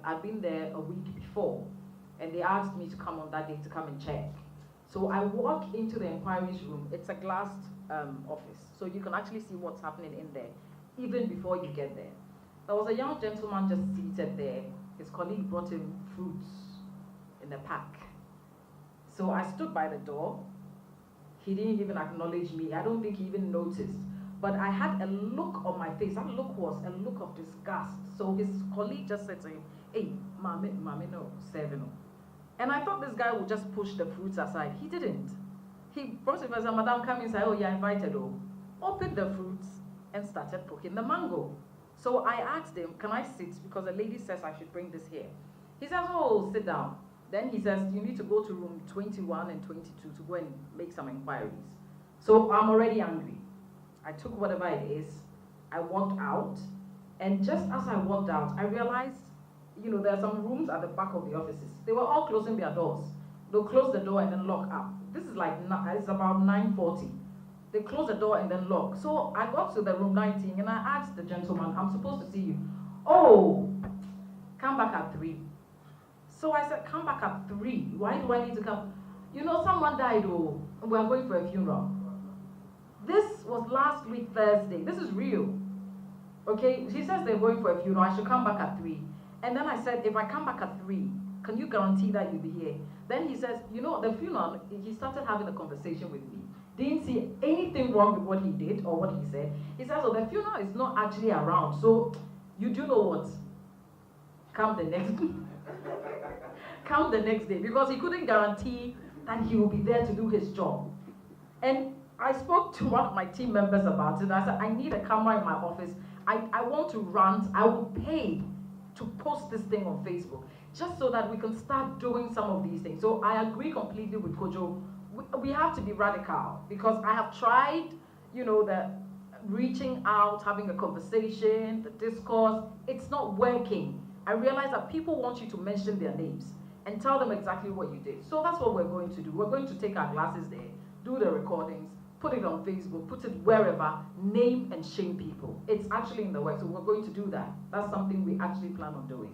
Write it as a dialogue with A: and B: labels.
A: I'd been there a week before, and they asked me to come on that day to come and check. So I walk into the inquiries room. It's a glassed office, so you can actually see what's happening in there, even before you get there. There was a young gentleman just seated there. His colleague brought him fruits in a pack. So I stood by the door. He didn't even acknowledge me. I don't think he even noticed. But I had a look on my face. That look was a look of disgust. So his colleague just said to him, "Hey, mommy, no, seven." And I thought this guy would just push the fruits aside. He didn't. He brought him and said, "Madam, come inside. Oh, you're invited." Oh, opened the fruits and started poking the mango. So I asked him, "Can I sit? Because the lady says I should bring this here." He says, "Oh, sit down." Then he says, "You need to go to room 21 and 22 to go and make some inquiries." So I'm already angry. I took whatever it is. I walked out. And just as I walked out, I realized, there are some rooms at the back of the offices. They were all closing their doors. They'll close the door and then lock up. This is it's about 9:40. They close the door and then lock. So I got to the room 19 and I asked the gentleman, "I'm supposed to see you." "Oh, come back at 3. So I said, "Come back at 3? Why do I need to come?" Someone died, and we are going for a funeral. This was last week, Thursday. This is real. Okay, she says they're going for a funeral. I should come back at 3. And then I said, "If I come back at 3, can you guarantee that you'll be here?" Then he says, the funeral, he started having a conversation with me. Didn't see anything wrong with what he did or what he said. He says, "Oh, the funeral is not actually around. So you do know what? Come the next Come the next day." Because he couldn't guarantee that he will be there to do his job. And I spoke to one of my team members about it. I said, "I need a camera in my office. I want to rant. I will pay to post this thing on Facebook, just so that we can start doing some of these things." So I agree completely with Kojo. We have to be radical, because I have tried, the reaching out, having a conversation, the discourse. It's not working. I realize that people want you to mention their names and tell them exactly what you did. So that's what we're going to do. We're going to take our glasses there, do the recordings, put it on Facebook, put it wherever, name and shame people. It's actually in the works, so we're going to do that. That's something we actually plan on doing.